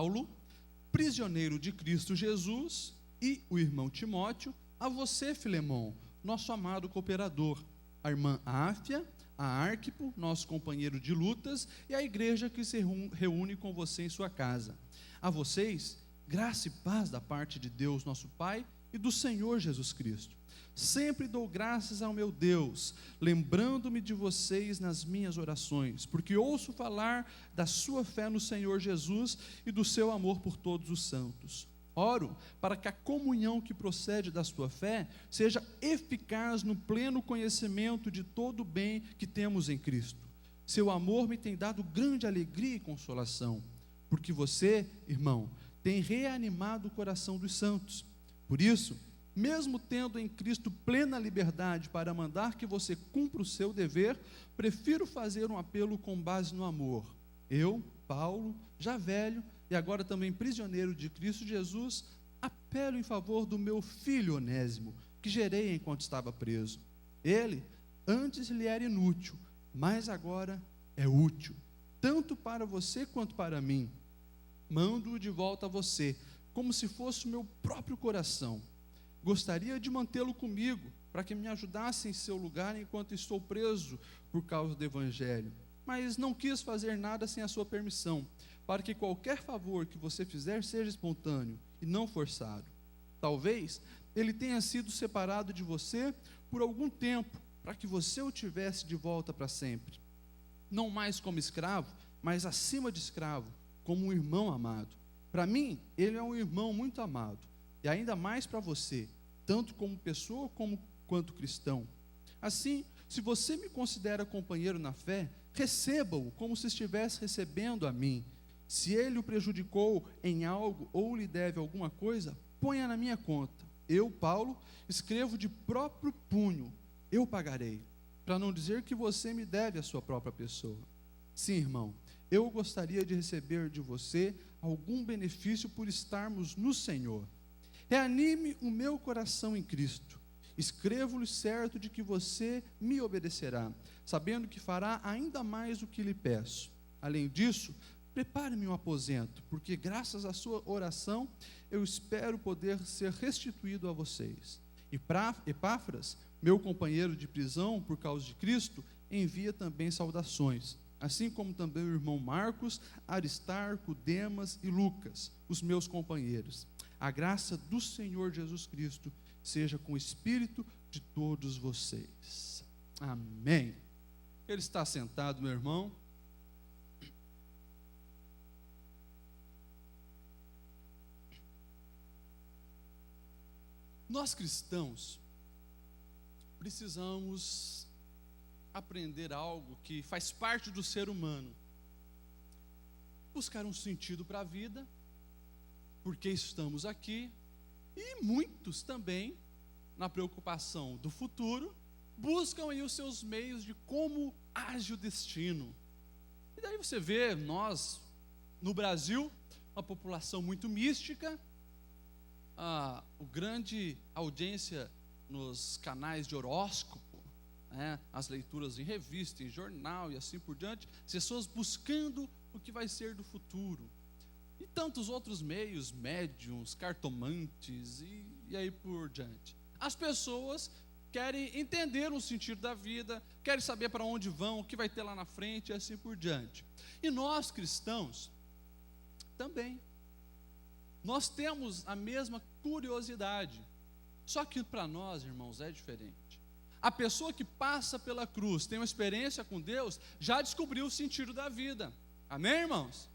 Paulo, prisioneiro de Cristo Jesus, e o irmão Timóteo, a você, Filemão, nosso amado cooperador, a irmã Áfia, a Arquipo, nosso companheiro de lutas, e a igreja que se reúne com você em sua casa. A vocês, graça e paz da parte de Deus, nosso Pai, e do Senhor Jesus Cristo. Sempre dou graças ao meu Deus, lembrando-me de vocês nas minhas orações, porque ouço falar da sua fé no Senhor Jesus e do seu amor por todos os santos. Oro para que a comunhão que procede da sua fé seja eficaz no pleno conhecimento de todo o bem que temos em Cristo. Seu amor me tem dado grande alegria e consolação, porque você, irmão, tem reanimado o coração dos santos. Por isso, mesmo tendo em Cristo plena liberdade para mandar que você cumpra o seu dever, prefiro fazer um apelo com base no amor. Eu, Paulo, já velho e agora também prisioneiro de Cristo Jesus, apelo em favor do meu filho Onésimo, que gerei enquanto estava preso. Ele antes lhe era inútil, mas agora é útil, tanto para você quanto para mim. Mando-o de volta a você, como se fosse o meu próprio coração. Gostaria de mantê-lo comigo, para que me ajudasse em seu lugar enquanto estou preso por causa do Evangelho. Mas não quis fazer nada sem a sua permissão, para que qualquer favor que você fizer seja espontâneo e não forçado. Talvez ele tenha sido separado de você por algum tempo, para que você o tivesse de volta para sempre. Não mais como escravo, mas acima de escravo, como um irmão amado. Para mim, ele é um irmão muito amado. E ainda mais para você, tanto como pessoa quanto cristão. Assim, se você me considera companheiro na fé, receba-o como se estivesse recebendo a mim. Se ele o prejudicou em algo ou lhe deve alguma coisa, ponha na minha conta. Eu, Paulo, escrevo de próprio punho, eu pagarei, para não dizer que você me deve a sua própria pessoa. Sim, irmão, eu gostaria de receber de você algum benefício por estarmos no Senhor. Reanime o meu coração em Cristo. Escrevo-lhe certo de que você me obedecerá, sabendo que fará ainda mais do que lhe peço. Além disso, prepare-me um aposento, porque graças à sua oração, eu espero poder ser restituído a vocês. Epáfras, meu companheiro de prisão por causa de Cristo, envia também saudações, assim como também o irmão Marcos, Aristarco, Demas e Lucas, os meus companheiros. A graça do Senhor Jesus Cristo seja com o espírito de todos vocês. Amém. Ele está sentado, meu irmão. Nós cristãos precisamos aprender algo que faz parte do ser humano. Buscar um sentido para a vida, porque estamos aqui, e muitos também, na preocupação do futuro, buscam aí os seus meios de como age o destino. E daí você vê, nós, no Brasil, uma população muito mística, o grande audiência nos canais de horóscopo, as leituras em revista, em jornal e assim por diante, pessoas buscando o que vai ser do futuro. E tantos outros meios, médiuns, cartomantes e aí por diante. As pessoas querem entender o sentido da vida, querem saber para onde vão, o que vai ter lá na frente e assim por diante. E nós cristãos também. Nós temos a mesma curiosidade, só que para nós, irmãos, é diferente. A pessoa que passa pela cruz, tem uma experiência com Deus, já descobriu o sentido da vida. Amém, irmãos?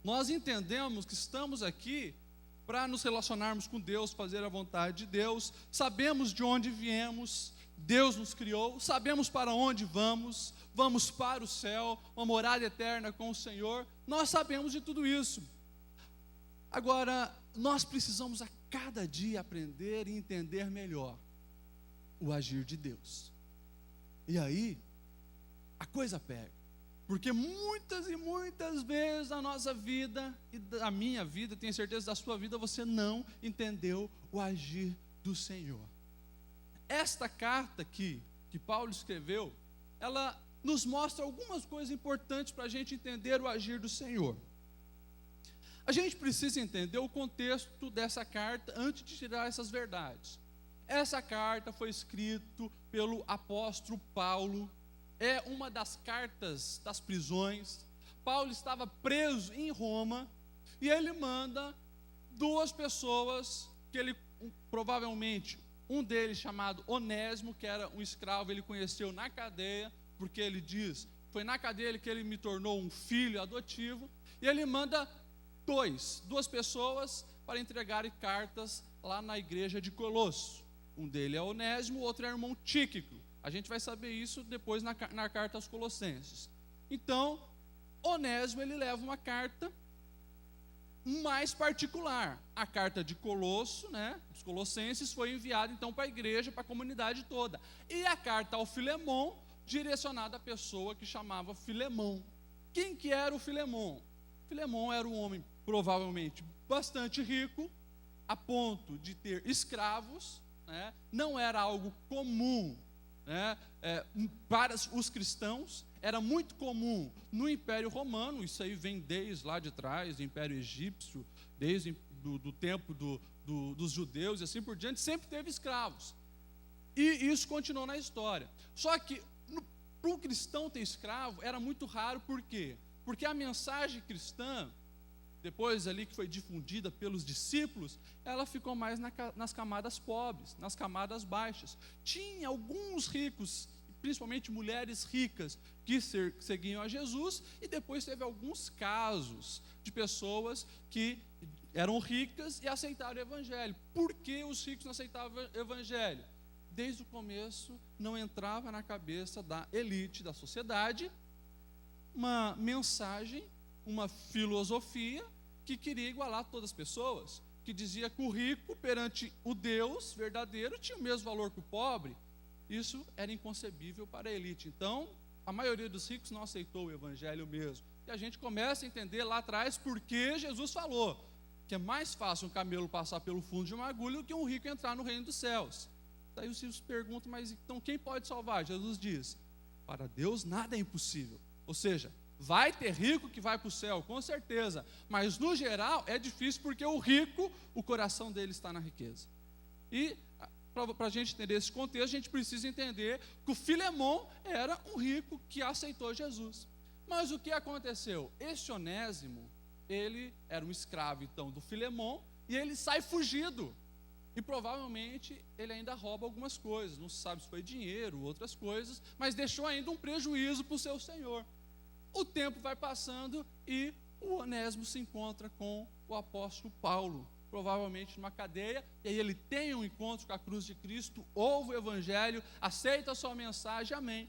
Nós entendemos que estamos aqui para nos relacionarmos com Deus, fazer a vontade de Deus, sabemos de onde viemos, Deus nos criou, sabemos para onde vamos para o céu, uma morada eterna com o Senhor, nós sabemos de tudo isso. Agora, nós precisamos a cada dia aprender e entender melhor o agir de Deus. E aí, a coisa pega. Porque muitas e muitas vezes na nossa vida, e da minha vida, tenho certeza da sua vida, você não entendeu o agir do Senhor. Esta carta aqui, que Paulo escreveu, ela nos mostra algumas coisas importantes para a gente entender o agir do Senhor. A gente precisa entender o contexto dessa carta antes de tirar essas verdades. Essa carta foi escrita pelo apóstolo Paulo, é uma das cartas das prisões. Paulo estava preso em Roma e ele manda duas pessoas que ele provavelmente, um deles chamado Onésimo, que era um escravo, ele conheceu na cadeia, porque ele diz, foi na cadeia que ele me tornou um filho adotivo, e ele manda duas pessoas para entregarem cartas lá na igreja de Colosso. Um deles é Onésimo, o outro é o irmão Tíquico. A gente vai saber isso depois na carta aos Colossenses. Então, Onésimo, ele leva uma carta mais particular. A carta de Colosso, dos Colossenses, foi enviada então para a igreja, para a comunidade toda. E a carta ao Filemon, direcionada à pessoa que chamava Filemão. Quem que era o Filemon? Filemon era um homem provavelmente bastante rico, a ponto de ter escravos, não era algo comum, para os cristãos. Era muito comum no Império Romano, isso aí vem desde lá de trás, do Império Egípcio, desde do tempo dos judeus e assim por diante, sempre teve escravos. E isso continuou na história. Só que para um cristão ter escravo era muito raro, por quê? Porque a mensagem cristã, depois ali que foi difundida pelos discípulos, ela ficou mais nas camadas pobres, nas camadas baixas. Tinha alguns ricos, principalmente mulheres ricas, que seguiam a Jesus, e depois teve alguns casos de pessoas que eram ricas e aceitaram o evangelho. Por que os ricos não aceitavam o evangelho? Desde o começo não entrava na cabeça da elite da sociedade uma mensagem, uma filosofia que queria igualar todas as pessoas, que dizia que o rico perante o Deus verdadeiro tinha o mesmo valor que o pobre. Isso era inconcebível para a elite. Então, a maioria dos ricos não aceitou o evangelho mesmo. E a gente começa a entender lá atrás porque Jesus falou que é mais fácil um camelo passar pelo fundo de uma agulha do que um rico entrar no reino dos céus. Daí os filhos perguntam, mas então quem pode salvar? Jesus diz, para Deus nada é impossível. Ou seja, vai ter rico que vai para o céu, com certeza. Mas no geral é difícil porque o rico, o coração dele está na riqueza. E para a gente entender esse contexto, a gente precisa entender que o Filemon era um rico que aceitou Jesus. Mas o que aconteceu? Esse Onésimo, ele era um escravo então do Filemon, e ele sai fugido. E provavelmente ele ainda rouba algumas coisas, não se sabe se foi dinheiro, outras coisas, mas deixou ainda um prejuízo para o seu senhor. O tempo vai passando e o Onésimo se encontra com o apóstolo Paulo, provavelmente numa cadeia, e aí ele tem um encontro com a cruz de Cristo, ouve o evangelho, aceita a sua mensagem, amém.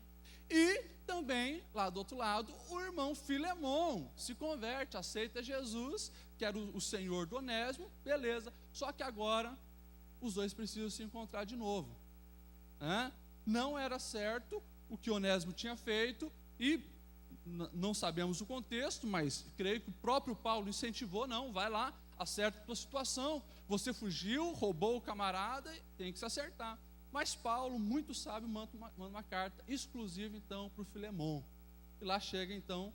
E também, lá do outro lado, o irmão Filemon se converte, aceita Jesus, que era o senhor do Onésimo, beleza, só que agora os dois precisam se encontrar de novo. Não era certo o que Onésimo tinha feito, e não sabemos o contexto, mas creio que o próprio Paulo incentivou, não, vai lá, acerta a tua situação, você fugiu, roubou o camarada, tem que se acertar. Mas Paulo, muito sábio, manda uma carta exclusiva então para o Filemon, e lá chega então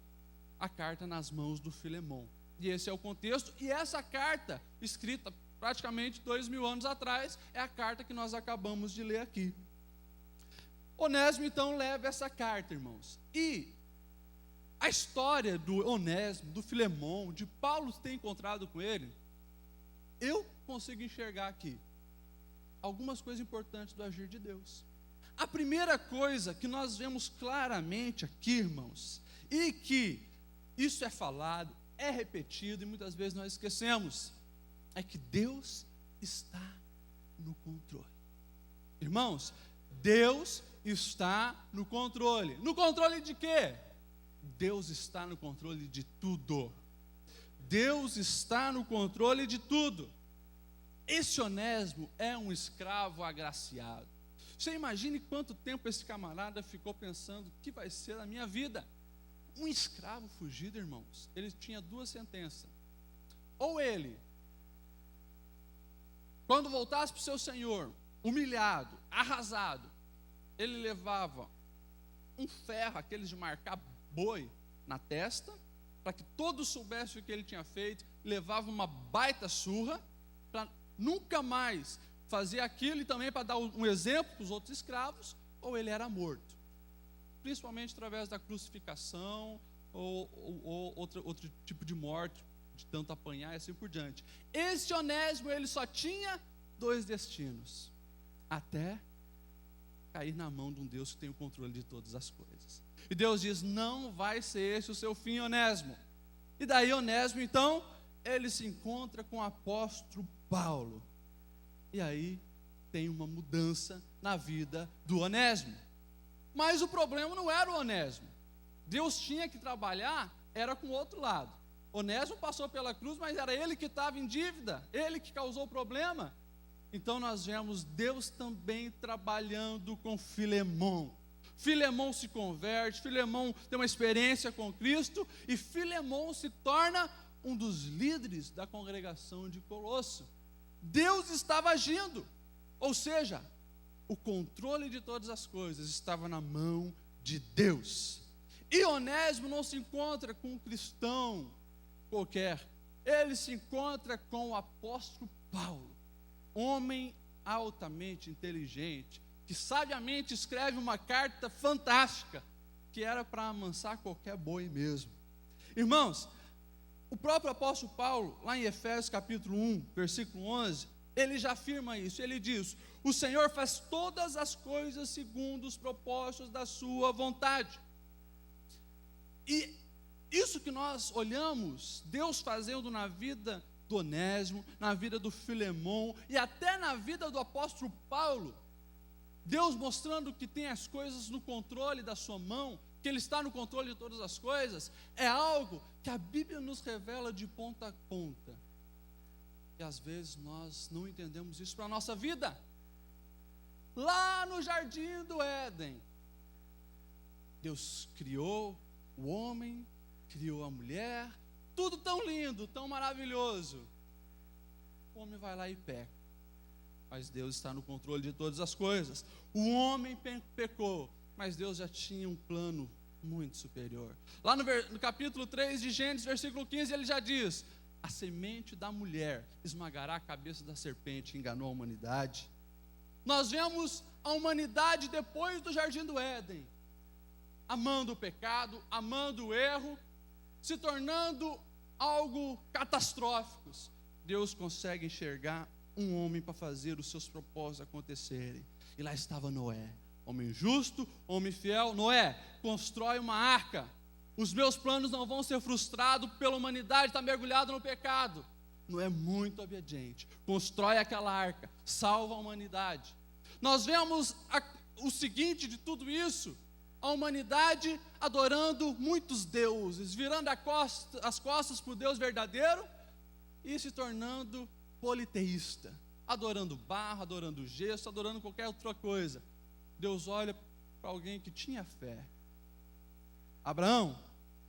a carta nas mãos do Filemon, e esse é o contexto, e essa carta, escrita praticamente 2000 anos atrás, é a carta que nós acabamos de ler aqui. Onésimo então leva essa carta, irmãos, e a história do Onésimo, do Filemon, de Paulo ter encontrado com ele, eu consigo enxergar aqui algumas coisas importantes do agir de Deus. A primeira coisa que nós vemos claramente aqui, irmãos, e que isso é falado, é repetido e muitas vezes nós esquecemos, é que Deus está no controle. Irmãos, Deus está no controle. No controle de quê? Deus está no controle de tudo. Deus está no controle de tudo. Esse Onésimo é um escravo agraciado. Você imagine quanto tempo esse camarada ficou pensando, o que vai ser a minha vida? Um escravo fugido, irmãos, ele tinha duas sentenças. Ou ele, quando voltasse para o seu senhor, humilhado, arrasado, ele levava um ferro, aqueles de marcar boi, na testa, para que todos soubessem o que ele tinha feito, levava uma baita surra, para nunca mais fazer aquilo e também para dar um exemplo para os outros escravos, ou ele era morto, principalmente através da crucificação ou outro tipo de morte, de tanto apanhar e assim por diante. Esse Onésimo, ele só tinha 2 destinos, até cair na mão de um Deus que tem o controle de todas as coisas. E Deus diz: não vai ser esse o seu fim, Onésimo. E daí Onésimo, então, ele se encontra com o apóstolo Paulo. E aí tem uma mudança na vida do Onésimo. Mas o problema não era o Onésimo. Deus tinha que trabalhar, era com o outro lado. Onésimo passou pela cruz, mas era ele que estava em dívida, ele que causou o problema. Então nós vemos Deus também trabalhando com Filemão. Filemão se converte, Filemão tem uma experiência com Cristo, e Filemão se torna um dos líderes da congregação de Colosso. Deus estava agindo, ou seja, o controle de todas as coisas estava na mão de Deus. E Onésimo não se encontra com um cristão qualquer, ele se encontra com o apóstolo Paulo, homem altamente inteligente, que sabiamente escreve uma carta fantástica, que era para amansar qualquer boi mesmo. Irmãos, o próprio apóstolo Paulo, lá em Efésios capítulo 1, versículo 11, ele já afirma isso, ele diz: o Senhor faz todas as coisas segundo os propósitos da sua vontade. E isso que nós olhamos, Deus fazendo na vida do Onésimo, na vida do Filemão, e até na vida do apóstolo Paulo, Deus mostrando que tem as coisas no controle da sua mão, que Ele está no controle de todas as coisas, é algo que a Bíblia nos revela de ponta a ponta. E às vezes nós não entendemos isso para a nossa vida. Lá no jardim do Éden, Deus criou o homem, criou a mulher, tudo tão lindo, tão maravilhoso. O homem vai lá e peca, mas Deus está no controle de todas as coisas. O homem pecou, mas Deus já tinha um plano muito superior. Lá no capítulo 3 de Gênesis, versículo 15, ele já diz: a semente da mulher esmagará a cabeça da serpente, que enganou a humanidade. Nós vemos a humanidade depois do jardim do Éden, amando o pecado, amando o erro, se tornando algo catastrófico. Deus consegue enxergar um homem para fazer os seus propósitos acontecerem. E lá estava Noé, homem justo, homem fiel. Noé, constrói uma arca. Os meus planos não vão ser frustrados pela humanidade estar mergulhada no pecado. Noé, muito obediente, constrói aquela arca, salva a humanidade. Nós vemos o seguinte de tudo isso: a humanidade adorando muitos deuses, virando as costas para o Deus verdadeiro e se tornando politeísta, adorando barro, adorando gesso, adorando qualquer outra coisa. Deus olha para alguém que tinha fé: Abraão,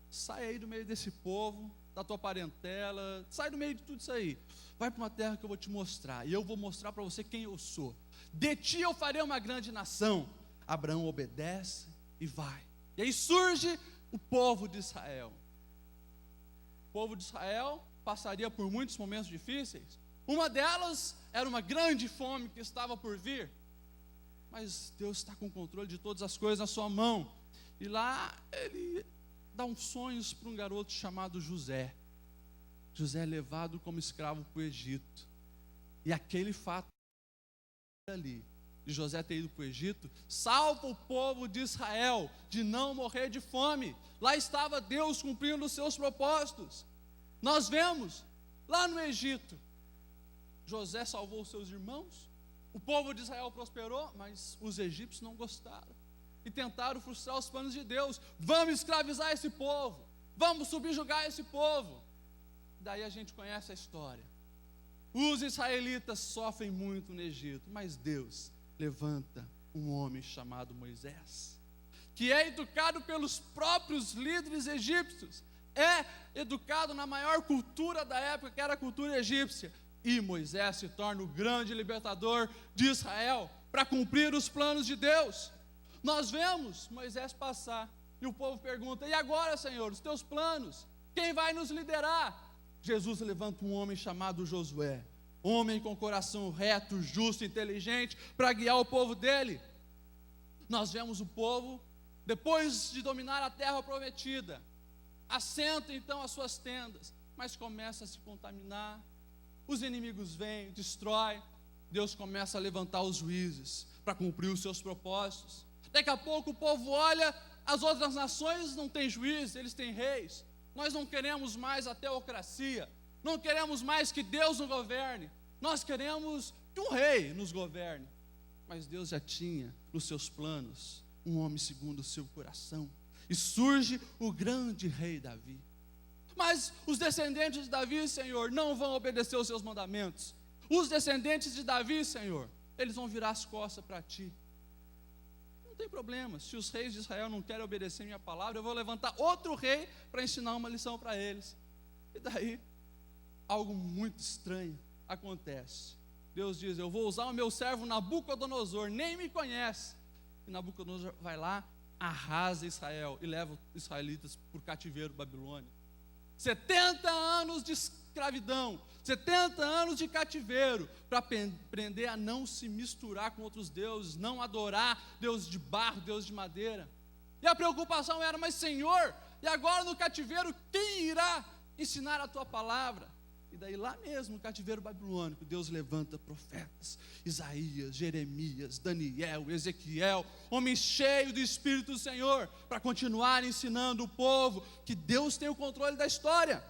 sai aí do meio desse povo, da tua parentela, sai do meio de tudo isso aí, vai para uma terra que eu vou te mostrar, e eu vou mostrar para você quem eu sou. De ti eu farei uma grande nação. Abraão obedece e vai. E aí surge o povo de Israel. O povo de Israel passaria por muitos momentos difíceis. Uma delas era uma grande fome que estava por vir. Mas Deus está com o controle de todas as coisas na sua mão. E lá ele dá uns sonhos para um garoto chamado José. José é levado como escravo para o Egito. E aquele fato ali, de José ter ido para o Egito, salva o povo de Israel de não morrer de fome. Lá estava Deus cumprindo os seus propósitos. Nós vemos, lá no Egito, José salvou os seus irmãos, o povo de Israel prosperou, mas os egípcios não gostaram e tentaram frustrar os planos de Deus. Vamos escravizar esse povo, vamos subjugar esse povo. Daí a gente conhece a história. Os israelitas sofrem muito no Egito, mas Deus levanta um homem chamado Moisés, que é educado pelos próprios líderes egípcios, é educado na maior cultura da época, que era a cultura egípcia, e Moisés se torna o grande libertador de Israel, para cumprir os planos de Deus. Nós vemos Moisés passar, e o povo pergunta: e agora, Senhor, os teus planos? Quem vai nos liderar? Jesus levanta um homem chamado Josué, homem com coração reto, justo, inteligente, para guiar o povo dele. Nós vemos o povo, depois de dominar a terra prometida, assenta então as suas tendas, mas começa a se contaminar, os inimigos vêm, destrói. Deus começa a levantar os juízes para cumprir os seus propósitos. Daqui a pouco o povo olha, as outras nações não têm juízes, eles têm reis. Nós não queremos mais a teocracia, não queremos mais que Deus nos governe, nós queremos que um rei nos governe. Mas Deus já tinha nos seus planos um homem segundo o seu coração, e surge o grande rei Davi. Mas os descendentes de Davi, Senhor, não vão obedecer os seus mandamentos. Os descendentes de Davi, Senhor, eles vão virar as costas para ti. Não tem problema, se os reis de Israel não querem obedecer minha palavra, eu vou levantar outro rei para ensinar uma lição para eles. E daí, algo muito estranho acontece. Deus diz: eu vou usar o meu servo Nabucodonosor, nem me conhece. E Nabucodonosor vai lá, arrasa Israel e leva os israelitas por cativeiro babilônico. 70 anos de escravidão, 70 anos de cativeiro, para aprender a não se misturar com outros deuses, não adorar Deus de barro, Deus de madeira. E a preocupação era: mas Senhor, e agora no cativeiro, quem irá ensinar a tua palavra? E daí lá mesmo, no cativeiro babilônico, Deus levanta profetas, Isaías, Jeremias, Daniel, Ezequiel, homens cheios do Espírito do Senhor, para continuar ensinando o povo que Deus tem o controle da história.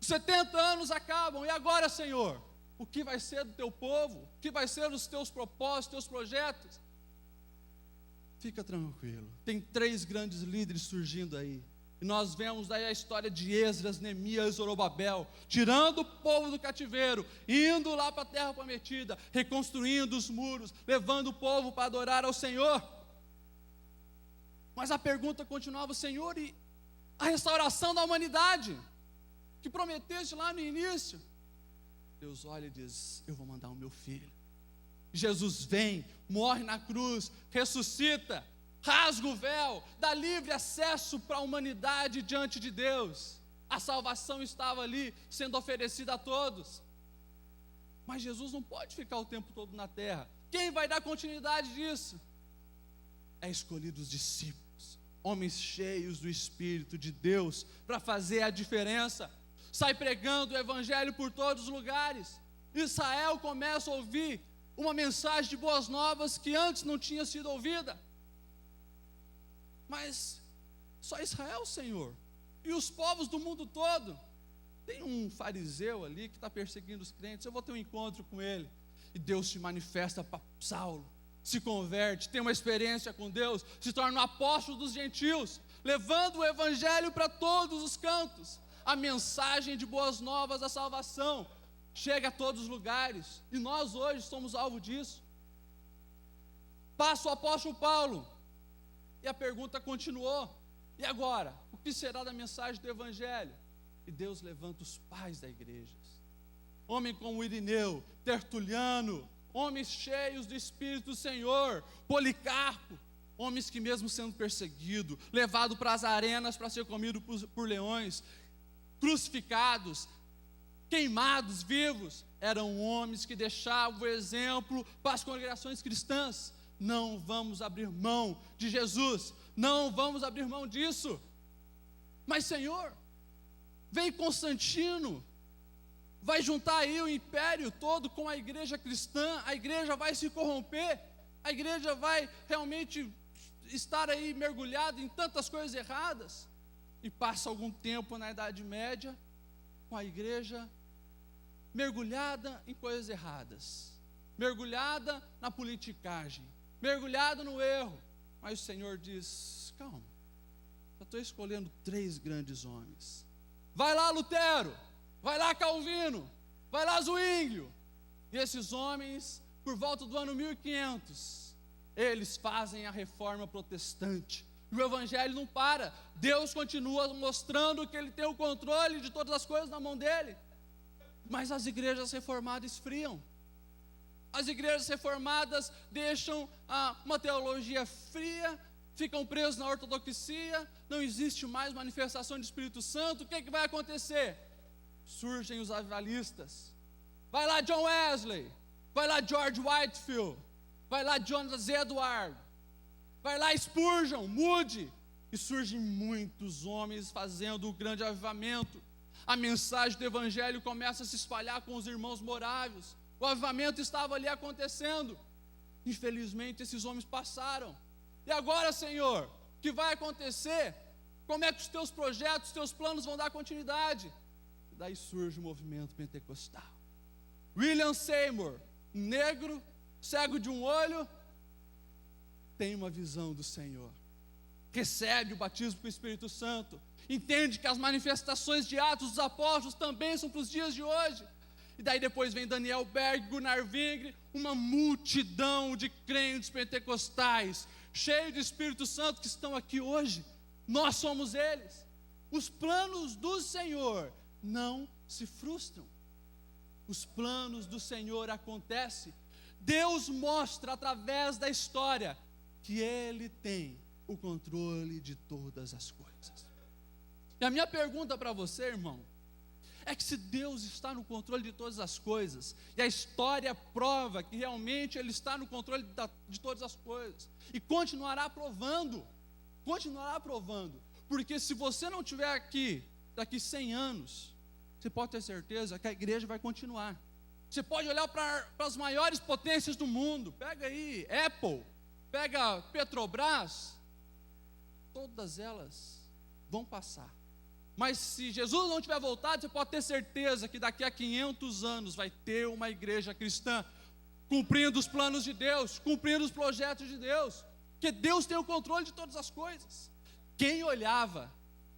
Os 70 anos acabam, e agora, Senhor, o que vai ser do teu povo? O que vai ser dos teus propósitos, teus projetos? Fica tranquilo, tem 3 grandes líderes surgindo aí. E nós vemos daí a história de Esdras, Neemias e Zorobabel, tirando o povo do cativeiro, indo lá para a terra prometida, reconstruindo os muros, levando o povo para adorar ao Senhor. Mas a pergunta continuava: Senhor, e a restauração da humanidade, que prometeste lá no início? Deus olha e diz: eu vou mandar o meu filho. Jesus vem, morre na cruz, ressuscita, rasga o véu, dá livre acesso para a humanidade diante de Deus. A salvação estava ali, sendo oferecida a todos. Mas Jesus não pode ficar o tempo todo na terra. Quem vai dar continuidade disso? É escolhido os discípulos, homens cheios do Espírito de Deus, para fazer a diferença. Sai pregando o Evangelho por todos os lugares. Israel começa a ouvir uma mensagem de boas novas que antes não tinha sido ouvida. Mas só Israel, Senhor, e os povos do mundo todo? Tem um fariseu ali que está perseguindo os crentes, eu vou ter um encontro com ele. E Deus se manifesta para Saulo, se converte, tem uma experiência com Deus, se torna um apóstolo dos gentios, levando o Evangelho para todos os cantos. A mensagem de boas novas da salvação chega a todos os lugares, e nós hoje somos alvo disso. Passa o apóstolo Paulo, e a pergunta continuou: e agora? O que será da mensagem do Evangelho? E Deus levanta os pais da igreja, homem como Irineu, Tertuliano, homens cheios do Espírito do Senhor, Policarpo, homens que mesmo sendo perseguido, levado para as arenas para ser comido por leões, crucificados, queimados vivos, eram homens que deixavam o exemplo para as congregações cristãs. Não vamos abrir mão de Jesus, não vamos abrir mão disso. Mas Senhor, vem Constantino, vai juntar aí o império todo com a igreja cristã, a igreja vai se corromper, a igreja vai realmente estar aí mergulhada em tantas coisas erradas. E passa algum tempo na Idade Média, com a igreja mergulhada em coisas erradas, mergulhada na politicagem, mergulhada no erro. Mas o Senhor diz: calma, eu estou escolhendo 3 grandes homens. Vai lá Lutero, vai lá Calvino, vai lá Zwinglio. E esses homens, por volta do ano 1500, eles fazem a reforma protestante. E o Evangelho não para. Deus continua mostrando que Ele tem o controle de todas as coisas na mão dEle. Mas as igrejas reformadas esfriam. As igrejas reformadas deixam uma teologia fria, ficam presos na ortodoxia, não existe mais manifestação do Espírito Santo. O que vai acontecer? surgem os avivalistas. Vai lá John Wesley, vai lá George Whitefield, vai lá Jonas Edward, vai lá Spurgeon, Moody, e surgem muitos homens fazendo o grande avivamento. A mensagem do evangelho começa a se espalhar com os irmãos morávios. O avivamento estava ali acontecendo. Infelizmente esses homens passaram. E agora, Senhor, o que vai acontecer? Como é que os teus projetos, os teus planos vão dar continuidade? E daí surge o movimento pentecostal. William Seymour, negro, cego de um olho, tem uma visão do Senhor. Recebe o batismo com o Espírito Santo. Entende que as manifestações de Atos dos Apóstolos também são para os dias de hoje. E daí depois vem Daniel Berg, Gunnar Wingre, uma multidão de crentes pentecostais, cheios do Espírito Santo, que estão aqui hoje. Nós somos eles. Os planos do Senhor não se frustram. Os planos do Senhor acontecem. Deus mostra através da história que Ele tem o controle de todas as coisas. E a minha pergunta para você, irmão, é que se Deus está no controle de todas as coisas, e a história prova que realmente Ele está no controle de todas as coisas, e continuará provando, porque se você não estiver aqui, daqui 100 anos, você pode ter certeza que a igreja vai continuar. Você pode olhar para as maiores potências do mundo, pega aí Apple, pega Petrobras, todas elas vão passar. Mas se Jesus não tiver voltado, você pode ter certeza que daqui a 500 anos vai ter uma igreja cristã, cumprindo os planos de Deus, cumprindo os projetos de Deus, porque Deus tem o controle de todas as coisas. Quem olhava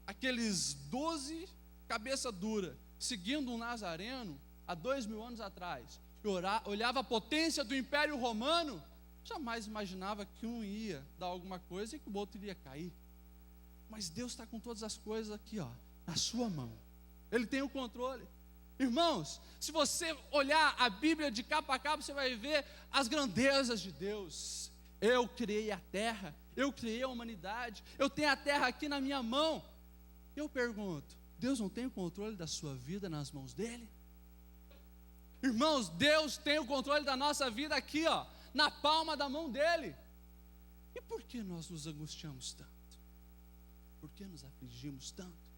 aqueles 12 cabeça dura, seguindo um nazareno, há 2000 anos atrás, e olhava a potência do Império Romano, jamais imaginava que um ia dar alguma coisa e que o outro iria cair. Mas Deus está com todas as coisas aqui, na sua mão. Ele tem o controle. Irmãos, se você olhar a Bíblia de capa a capa, você vai ver as grandezas de Deus. Eu criei a terra, eu criei a humanidade, eu tenho a terra aqui na minha mão. Eu pergunto, Deus não tem o controle da sua vida nas mãos dele? Irmãos, Deus tem o controle da nossa vida aqui, na palma da mão dele. E por que nós nos angustiamos tanto? Por que nos afligimos tanto?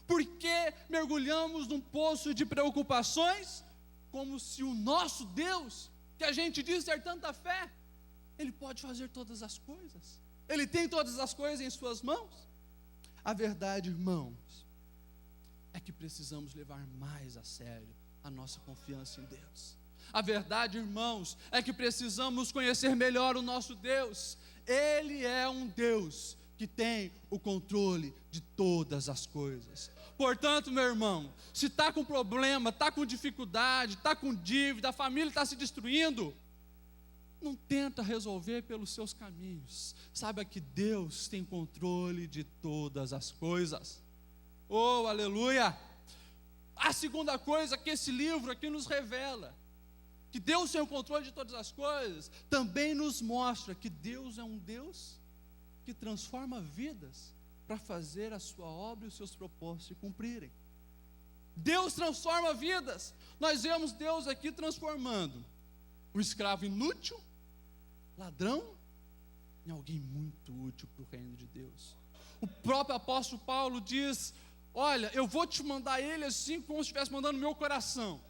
Por que mergulhamos num poço de preocupações, como se o nosso Deus, que a gente diz ter tanta fé, Ele pode fazer todas as coisas, Ele tem todas as coisas em suas mãos? A verdade, irmãos, é que precisamos levar mais a sério a nossa confiança em Deus. A verdade, irmãos, é que precisamos conhecer melhor o nosso Deus. Ele é um Deus que tem o controle de todas as coisas. Portanto, meu irmão, se está com problema, está com dificuldade, está com dívida, a família está se destruindo, não tenta resolver pelos seus caminhos. Saiba que Deus tem controle de todas as coisas. Oh, aleluia! A segunda coisa que esse livro aqui nos revela, que Deus tem o controle de todas as coisas, também nos mostra que Deus é um Deus que transforma vidas para fazer a sua obra e os seus propósitos se cumprirem. Deus transforma vidas. Nós vemos Deus aqui transformando o escravo inútil, ladrão, em alguém muito útil para o reino de Deus. O próprio apóstolo Paulo diz: olha, eu vou te mandar ele assim como se estivesse mandando o meu coração,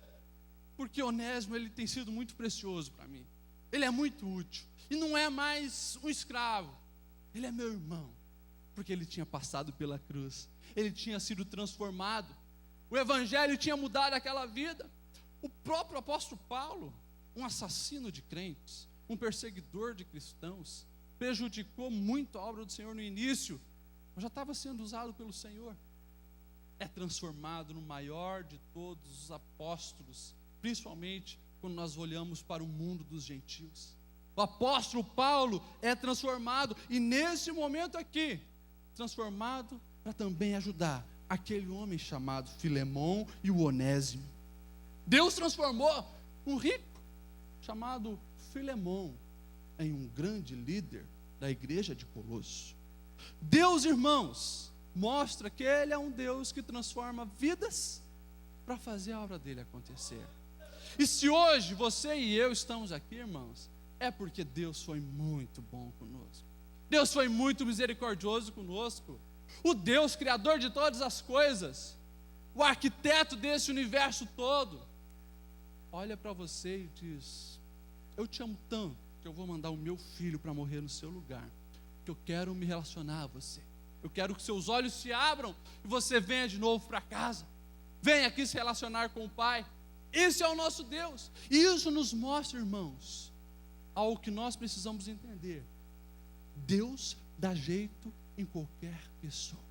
porque Onésimo, ele tem sido muito precioso para mim, ele é muito útil, e não é mais um escravo, ele é meu irmão, porque ele tinha passado pela cruz, ele tinha sido transformado, o evangelho tinha mudado aquela vida. O próprio apóstolo Paulo, um assassino de crentes, um perseguidor de cristãos, prejudicou muito a obra do Senhor no início, mas já estava sendo usado pelo Senhor. É transformado no maior de todos os apóstolos, principalmente quando nós olhamos para o mundo dos gentios. O apóstolo Paulo é transformado, e nesse momento aqui, transformado para também ajudar aquele homem chamado Filemão e o Onésimo. Deus transformou um rico chamado Filemão em um grande líder da igreja de Colosso. Deus, irmãos, mostra que Ele é um Deus que transforma vidas para fazer a obra dele acontecer. E se hoje você e eu estamos aqui, irmãos, é porque Deus foi muito bom conosco. Deus foi muito misericordioso conosco. O Deus criador de todas as coisas, o arquiteto desse universo todo, olha para você e diz: eu te amo tanto que eu vou mandar o meu filho para morrer no seu lugar, que eu quero me relacionar a você. Eu quero que seus olhos se abram e você venha de novo para casa. Venha aqui se relacionar com o Pai. Esse é o nosso Deus. E isso nos mostra, irmãos, algo que nós precisamos entender. Deus dá jeito em qualquer pessoa.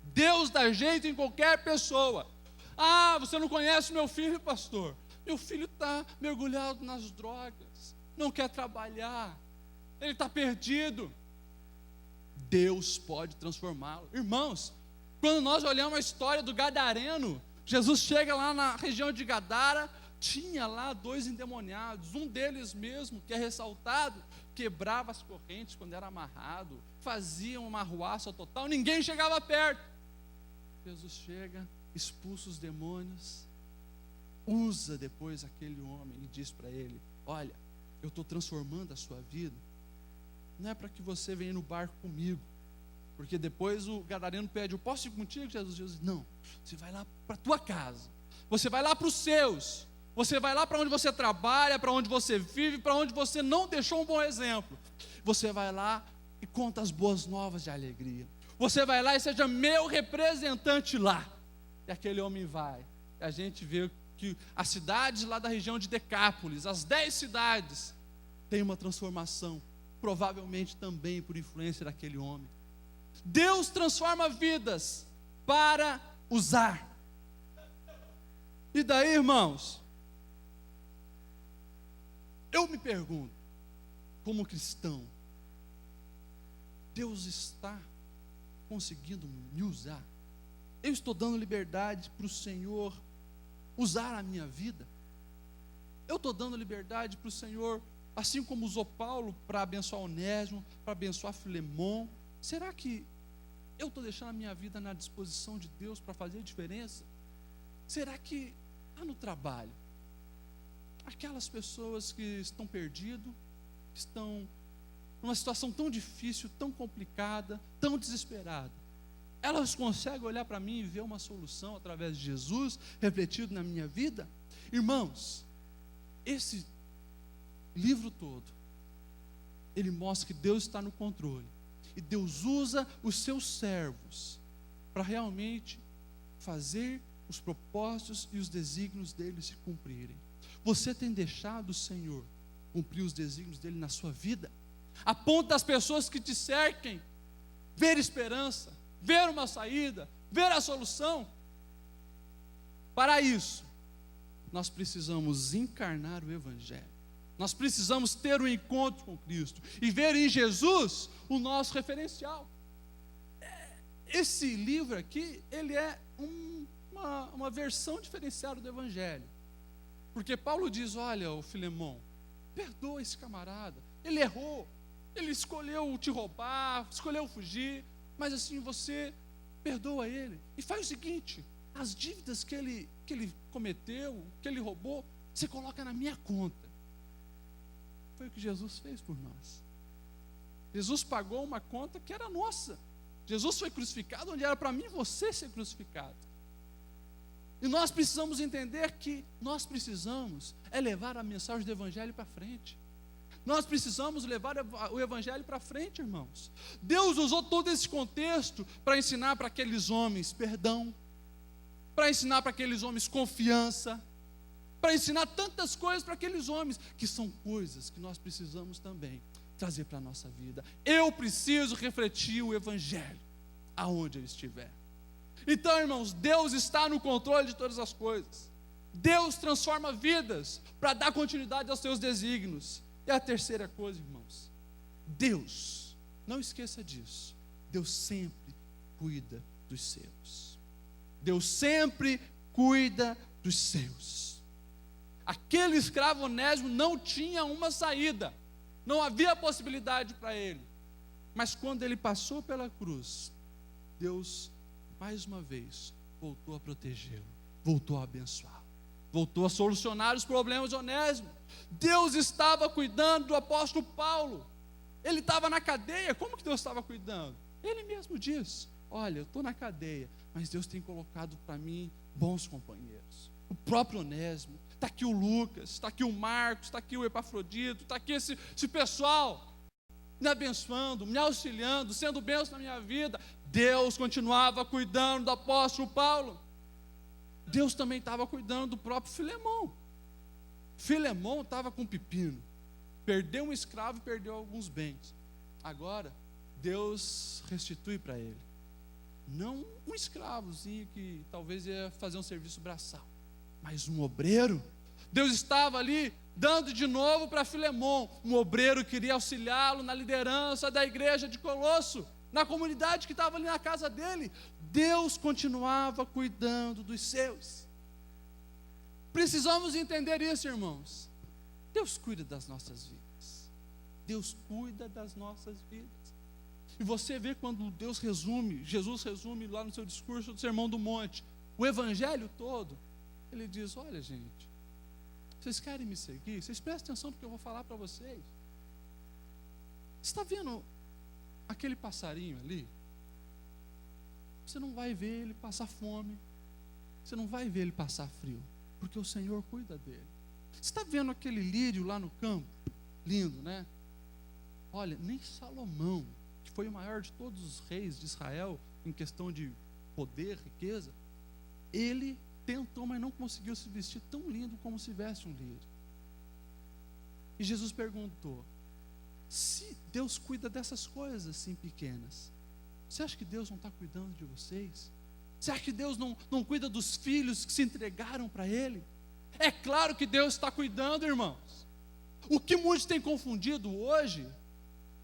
Deus dá jeito em qualquer pessoa. Ah, você não conhece meu filho, pastor? Meu filho está mergulhado nas drogas, não quer trabalhar, ele está perdido. Deus pode transformá-lo. Irmãos, quando nós olhamos a história do gadareno, Jesus chega lá na região de Gadara, tinha lá 2 endemoniados, um deles mesmo, que é ressaltado, quebrava as correntes quando era amarrado, fazia uma arruaça total, ninguém chegava perto. Jesus chega, expulsa os demônios, usa depois aquele homem e diz para ele: olha, eu estou transformando a sua vida, não é para que você venha no barco comigo, porque depois o gadareno pede: eu posso ir contigo, Jesus? Jesus diz: não, você vai lá para a tua casa, você vai lá para os seus, você vai lá para onde você trabalha, para onde você vive, para onde você não deixou um bom exemplo, você vai lá e conta as boas novas de alegria, você vai lá e seja meu representante lá. E aquele homem vai, e a gente vê que as cidades lá da região de Decápolis, as 10 cidades, tem uma transformação, provavelmente também por influência daquele homem. Deus transforma vidas para usar. E daí, irmãos, eu me pergunto, como cristão, Deus está conseguindo me usar? Eu estou dando liberdade para o Senhor usar a minha vida? Eu estou dando liberdade para o Senhor, assim como usou Paulo para abençoar Onésimo, para abençoar Filemon? Será que eu estou deixando a minha vida na disposição de Deus para fazer diferença? Será que está no trabalho? Aquelas pessoas que estão perdidas, que estão numa situação tão difícil, tão complicada, tão desesperada, elas conseguem olhar para mim e ver uma solução através de Jesus refletido na minha vida? Irmãos, esse livro todo, ele mostra que Deus está no controle, e Deus usa os seus servos para realmente fazer os propósitos e os desígnios dele se cumprirem. Você tem deixado o Senhor cumprir os desígnios dele na sua vida? A ponto das pessoas que te cerquem ver esperança, ver uma saída, ver a solução? Para isso, nós precisamos encarnar o Evangelho. Nós precisamos ter um encontro com Cristo e ver em Jesus o nosso referencial. Esse livro aqui, ele é uma versão diferenciada do Evangelho. Porque Paulo diz: olha, o Filemon, perdoa esse camarada, ele errou, ele escolheu te roubar, escolheu fugir, mas assim, você perdoa ele, e faz o seguinte: as dívidas que ele cometeu, que ele roubou, você coloca na minha conta. Foi o que Jesus fez por nós. Jesus pagou uma conta que era nossa. Jesus foi crucificado onde era para mim e você ser crucificado. E nós precisamos entender que nós precisamos levar a mensagem do Evangelho para frente. Nós precisamos levar o Evangelho para frente, irmãos. Deus usou todo esse contexto para ensinar para aqueles homens perdão, para ensinar para aqueles homens confiança, para ensinar tantas coisas para aqueles homens, que são coisas que nós precisamos também trazer para a nossa vida. Eu preciso refletir o Evangelho aonde eu estiver. Então, irmãos, Deus está no controle de todas as coisas. Deus transforma vidas para dar continuidade aos seus desígnios. E a terceira coisa, irmãos, Deus, não esqueça disso, Deus sempre cuida dos seus. Deus sempre cuida dos seus. Aquele escravo Onésimo não tinha uma saída, não havia possibilidade para ele. Mas quando ele passou pela cruz, Deus mais uma vez voltou a protegê-lo. voltou a abençoá-lo, voltou a solucionar os problemas de Onésimo. Deus estava cuidando do apóstolo Paulo. Ele estava na cadeia. Como que Deus estava cuidando? Ele mesmo diz: olha, eu estou na cadeia, mas Deus tem colocado para mim bons companheiros. O próprio Onésimo, está aqui o Lucas, está aqui o Marcos, está aqui o Epafrodito, está aqui esse pessoal me abençoando, me auxiliando, sendo bênção na minha vida. Deus continuava cuidando do apóstolo Paulo. Deus também estava cuidando do próprio Filemão. Filemão estava com pepino, perdeu um escravo e perdeu alguns bens. Agora Deus restitui para ele, não um escravozinho que talvez ia fazer um serviço braçal, mas um obreiro. Deus estava ali dando de novo para Filemão, um obreiro que iria auxiliá-lo na liderança da igreja de Colosso, na comunidade que estava ali na casa dele. Deus continuava cuidando dos seus. Precisamos entender isso, irmãos. Deus cuida das nossas vidas. Deus cuida das nossas vidas. E você vê quando Jesus resume lá no seu discurso do Sermão do Monte, o evangelho todo, ele diz: olha, gente, vocês querem me seguir? Vocês prestem atenção porque eu vou falar para vocês. Você está vendo aquele passarinho ali? Você não vai ver ele passar fome, você não vai ver ele passar frio, porque o Senhor cuida dele. Você está vendo aquele lírio lá no campo? Lindo, né? Olha, nem Salomão, que foi o maior de todos os reis de Israel em questão de poder, riqueza, ele tentou, mas não conseguiu se vestir tão lindo como se veste um lírio. E Jesus perguntou: se Deus cuida dessas coisas assim pequenas, você acha que Deus não está cuidando de vocês? Você acha que Deus não cuida dos filhos que se entregaram para Ele? É claro que Deus está cuidando, irmãos. O que muitos têm confundido hoje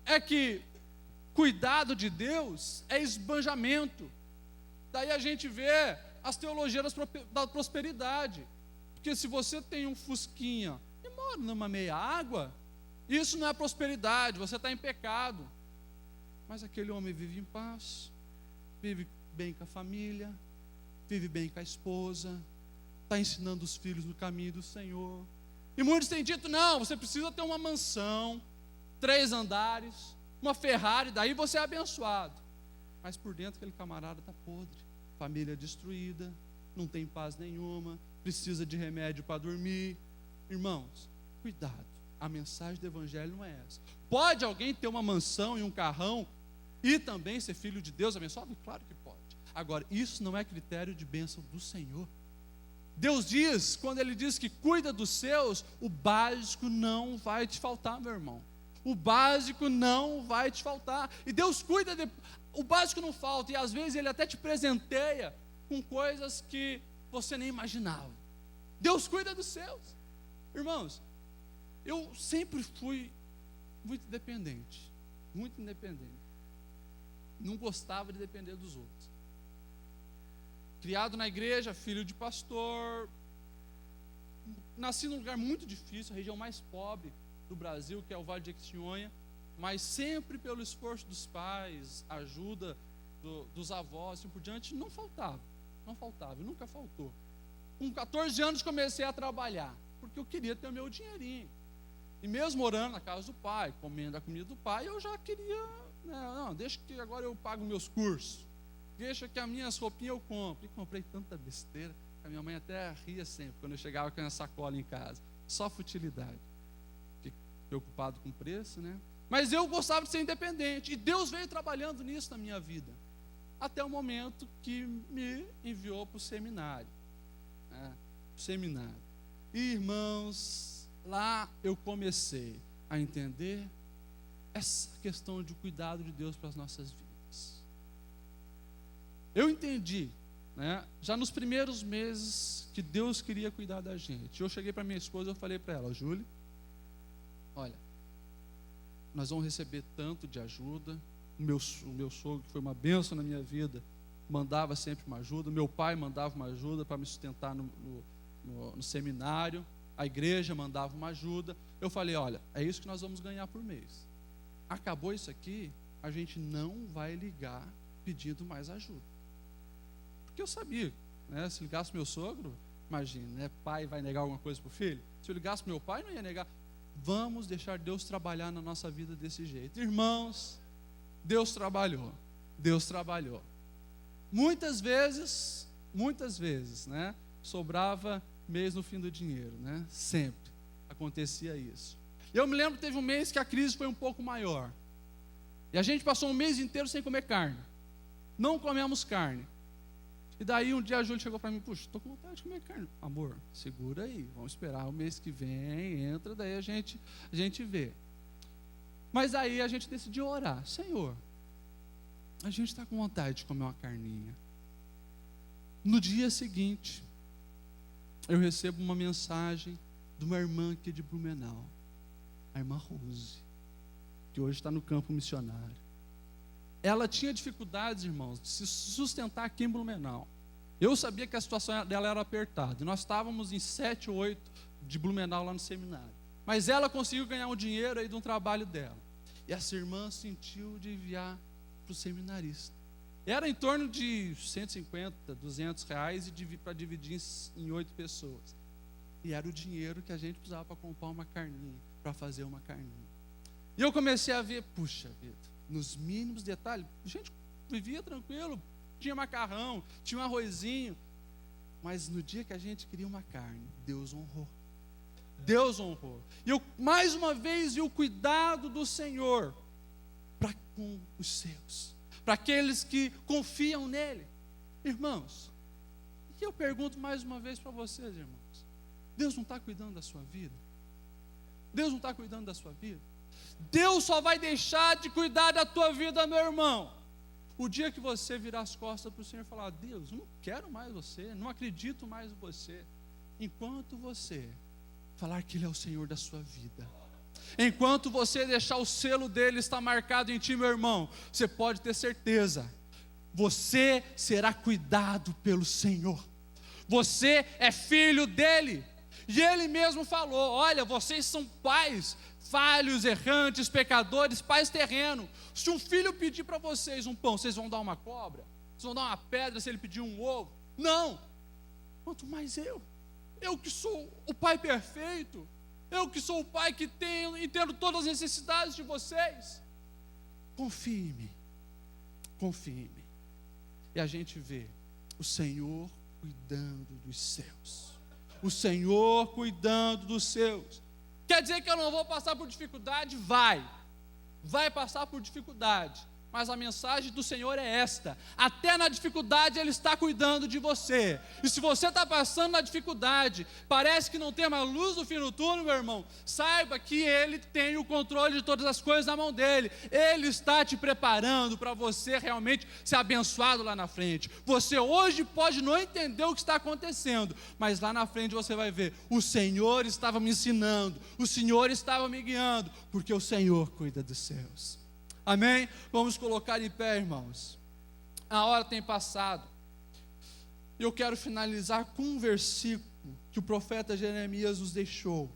é que cuidado de Deus é esbanjamento. Daí a gente vê as teologias da prosperidade. Porque se você tem um fusquinha e mora numa meia água, isso não é prosperidade, você está em pecado. Mas aquele homem vive em paz, vive bem com a família, vive bem com a esposa, está ensinando os filhos no caminho do Senhor. E muitos têm dito: não, você precisa ter uma mansão, 3 andares, uma Ferrari, daí você é abençoado. Mas por dentro aquele camarada está podre, família destruída, não tem paz nenhuma, precisa de remédio para dormir. Irmãos, cuidado, a mensagem do evangelho não é essa. Pode alguém ter uma mansão e um carrão e também ser filho de Deus abençoado? Claro que pode. Agora, isso não é critério de bênção do Senhor. Deus diz, quando Ele diz que cuida dos seus, o básico não vai te faltar, meu irmão. O básico não vai te faltar. E Deus cuida, o básico não falta. E às vezes Ele até te presenteia com coisas que você nem imaginava. Deus cuida dos seus. Irmãos, eu sempre fui muito independente. Muito independente. Não gostava de depender dos outros. Criado na igreja, filho de pastor, nasci num lugar muito difícil, a região mais pobre do Brasil, que é o Vale de Jequitinhonha, mas sempre pelo esforço dos pais, ajuda dos avós, assim por diante, não faltava, e nunca faltou. Com 14 anos comecei a trabalhar, porque eu queria ter o meu dinheirinho, e mesmo morando na casa do pai, comendo a comida do pai, eu já queria, não, deixa que agora eu pago meus cursos, deixa que as minhas roupinhas eu compro. E comprei tanta besteira que a minha mãe até ria sempre quando eu chegava com a sacola em casa. Só futilidade. Fiquei preocupado com o preço, né? Mas eu gostava de ser independente. E Deus veio trabalhando nisso na minha vida. Até o momento que me enviou para o seminário. E, irmãos, lá eu comecei a entender essa questão de cuidado de Deus para as nossas vidas. Eu entendi, já nos primeiros meses, que Deus queria cuidar da gente. Eu cheguei para minha esposa e falei para ela: Júlia, olha, nós vamos receber tanto de ajuda. O meu sogro, que foi uma bênção na minha vida, mandava sempre uma ajuda. Meu pai mandava uma ajuda para me sustentar no seminário. A igreja mandava uma ajuda. Eu falei: olha, é isso que nós vamos ganhar por mês. Acabou isso aqui, a gente não vai ligar pedindo mais ajuda. Porque eu sabia né? Se ligasse meu sogro, imagina, né? Pai vai negar alguma coisa para o filho? Se eu ligasse meu pai, não ia negar. Vamos deixar Deus trabalhar na nossa vida desse jeito. Irmãos, Deus trabalhou. Muitas vezes, né? Sobrava mês no fim do dinheiro, né? Sempre acontecia isso. Eu me lembro que teve um mês que a crise foi um pouco maior. E a gente passou um mês inteiro sem comer carne. Não comemos carne. E daí um dia a Júlia chegou para mim, puxa, estou com vontade de comer carne. Amor, segura aí, vamos esperar o mês que vem, entra, daí a gente vê. Mas aí a gente decidiu orar. Senhor, a gente está com vontade de comer uma carninha. No dia seguinte, eu recebo uma mensagem de uma irmã aqui de Blumenau, a irmã Rose, que hoje está no campo missionário. Ela tinha dificuldades, irmãos, de se sustentar aqui em Blumenau. Eu sabia que a situação dela era apertada. E nós estávamos em 7 ou 8 de Blumenau lá no seminário. Mas ela conseguiu ganhar um dinheiro aí de um trabalho dela. E essa irmã sentiu de enviar para o seminarista. Era em torno de 150, 200 reais para dividir em 8 pessoas. E era o dinheiro que a gente precisava para comprar uma carninha, para fazer uma carninha. E eu comecei a ver, puxa vida, nos mínimos detalhes, a gente vivia tranquilo, tinha macarrão, tinha um arrozinho, mas no dia que a gente queria uma carne, Deus honrou. E eu mais uma vez vi o cuidado do Senhor para com os seus, para aqueles que confiam nele. Irmãos, e eu pergunto mais uma vez para vocês, irmãos, Deus não está cuidando da sua vida? Deus não está cuidando da sua vida? Deus só vai deixar de cuidar da tua vida, meu irmão, o dia que você virar as costas para o Senhor e falar, Deus, eu não quero mais você, não acredito mais em você. Enquanto você falar que Ele é o Senhor da sua vida, enquanto você deixar o selo dele estar marcado em ti, meu irmão, você pode ter certeza, você será cuidado pelo Senhor. Você é filho dele. E ele mesmo falou, olha, vocês são pais falhos, errantes, pecadores, pais terrenos. Se um filho pedir para vocês um pão, vocês vão dar uma cobra? Vocês vão dar uma pedra se ele pedir um ovo? Não. Quanto mais eu que sou o pai perfeito, eu que sou o pai que entendo todas as necessidades de vocês. Confie em mim. E a gente vê o Senhor cuidando dos seus. O Senhor cuidando dos seus. Quer dizer que eu não vou passar por dificuldade? Vai passar por dificuldade. Mas a mensagem do Senhor é esta: até na dificuldade Ele está cuidando de você. E se você está passando na dificuldade, parece que não tem mais luz no fim do túnel, meu irmão, saiba que Ele tem o controle de todas as coisas na mão dEle. Ele está te preparando para você realmente ser abençoado lá na frente. Você hoje pode não entender o que está acontecendo, mas lá na frente você vai ver, o Senhor estava me ensinando, o Senhor estava me guiando, porque o Senhor cuida dos seus. Amém? Vamos colocar em pé, irmãos. A hora tem passado. Eu quero finalizar com um versículo que o profeta Jeremias nos deixou.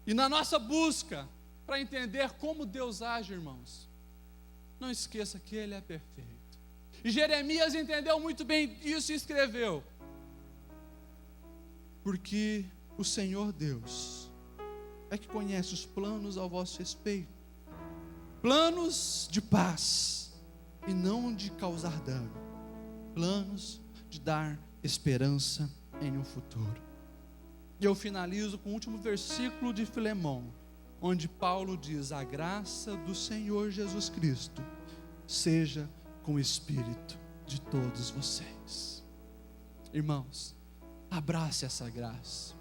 E na nossa busca para entender como Deus age, irmãos, não esqueça que Ele é perfeito. E Jeremias entendeu muito bem isso e escreveu: porque o Senhor Deus é que conhece os planos ao vosso respeito, planos de paz e não de causar dano, planos de dar esperança em um futuro. E eu finalizo com o último versículo de Filemão, onde Paulo diz: a graça do Senhor Jesus Cristo seja com o espírito de todos vocês. Irmãos, abrace essa graça,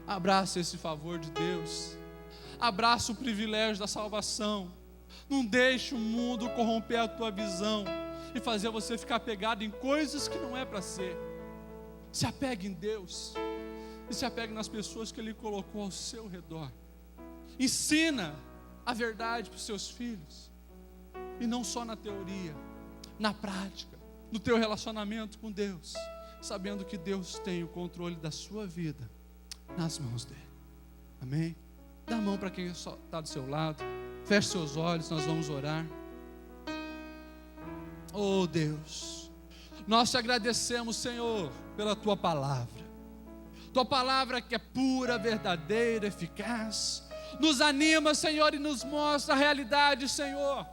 abrace esse favor de Deus, abrace o privilégio da salvação. Não deixe o mundo corromper a tua visão e fazer você ficar apegado em coisas que não é para ser. Se apegue em Deus e se apegue nas pessoas que Ele colocou ao seu redor. Ensina a verdade para os seus filhos, e não só na teoria, na prática, no teu relacionamento com Deus, sabendo que Deus tem o controle da sua vida nas mãos dEle. Amém? Dá a mão para quem está do seu lado. Feche seus olhos, nós vamos orar. Oh Deus, Nós te agradecemos, Senhor, pela tua palavra. Tua palavra que é pura, verdadeira, eficaz. Nos anima, Senhor, e nos mostra a realidade, Senhor.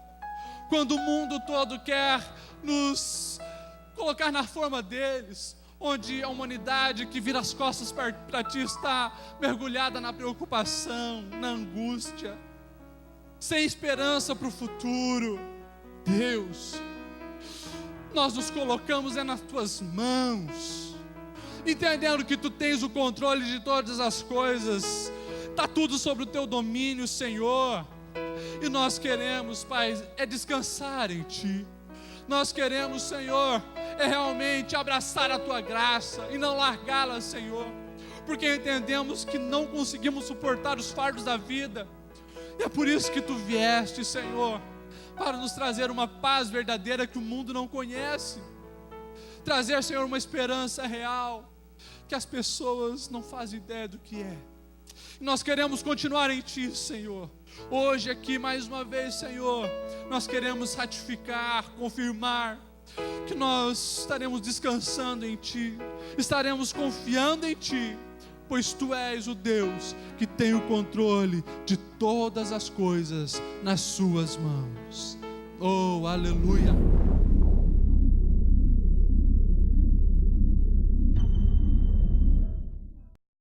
Quando o mundo todo quer nos colocar na forma deles, onde a humanidade que vira as costas para ti está mergulhada na preocupação, na angústia, sem esperança para o futuro. Deus, nós nos colocamos nas tuas mãos, entendendo que tu tens o controle de todas as coisas, está tudo sobre o teu domínio, Senhor, e nós queremos, Pai, descansar em ti. Nós queremos, Senhor, realmente abraçar a tua graça e não largá-la, Senhor, porque entendemos que não conseguimos suportar os fardos da vida, e é por isso que tu vieste, Senhor, para nos trazer uma paz verdadeira que o mundo não conhece, trazer, Senhor, uma esperança real, que as pessoas não fazem ideia do que é. E nós queremos continuar em ti, Senhor. Hoje aqui, mais uma vez, Senhor, nós queremos ratificar, confirmar que nós estaremos descansando em ti, estaremos confiando em ti, pois tu és o Deus que tem o controle de todas as coisas nas suas mãos. Oh, aleluia!